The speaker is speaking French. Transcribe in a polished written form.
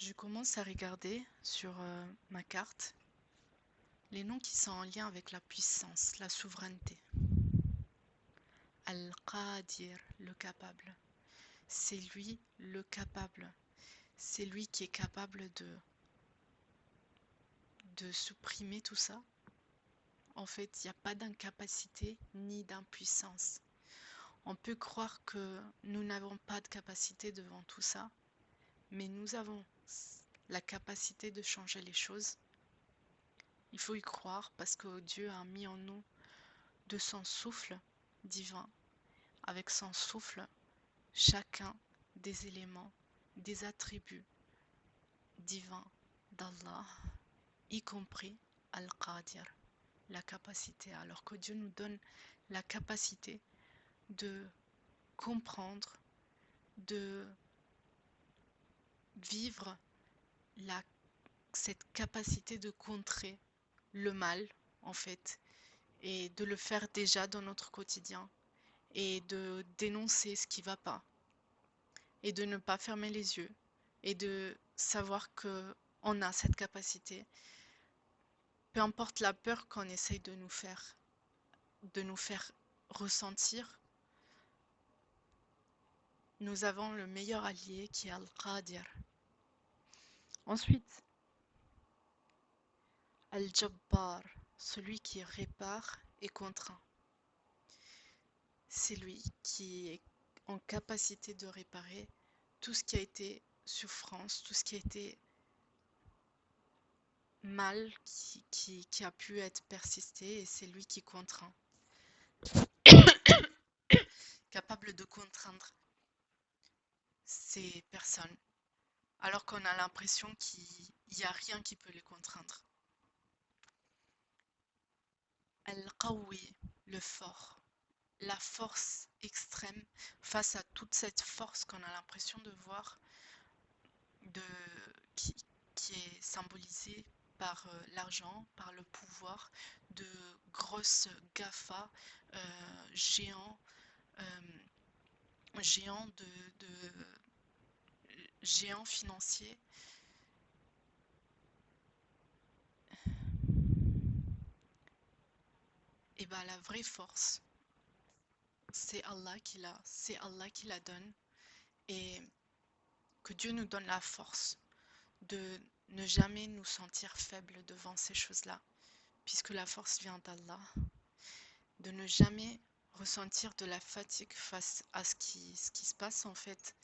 Je commence à regarder sur ma carte les noms qui sont en lien avec la puissance, la souveraineté. Al-Qadir, le capable. C'est lui le capable. C'est lui qui est capable de supprimer tout ça. En fait, il n'y a pas d'incapacité ni d'impuissance. On peut croire que nous n'avons pas de capacité devant tout ça, mais nous avons la capacité de changer les choses. Il faut y croire parce que Dieu a mis en nous de son souffle divin, avec son souffle, chacun des éléments, des attributs divins d'Allah, y compris Al-Qadir, la capacité. Alors que Dieu nous donne la capacité de comprendre, de vivre cette capacité de contrer le mal, en fait, et de le faire déjà dans notre quotidien, et de dénoncer ce qui ne va pas, et de ne pas fermer les yeux, et de savoir que on a cette capacité, peu importe la peur qu'on essaye de nous faire ressentir, nous avons le meilleur allié qui est Al-Qadir. Ensuite, Al-Jabbar, celui qui répare et contraint. C'est lui qui est en capacité de réparer tout ce qui a été souffrance, tout ce qui a été mal qui a pu être persisté, et c'est lui qui contraint. Capable de contraindre ces personnes, alors qu'on a l'impression qu'il n'y a rien qui peut les contraindre. Al-Qawi, le fort, la force extrême face à toute cette force qu'on a l'impression de voir, qui est symbolisée par l'argent, par le pouvoir, de grosses GAFA, géants, géants géants financiers. Et bien la vraie force, c'est Allah qui la donne, et que Dieu nous donne la force de ne jamais nous sentir faibles devant ces choses-là, puisque la force vient d'Allah, de ne jamais ressentir de la fatigue face à ce qui se passe en fait,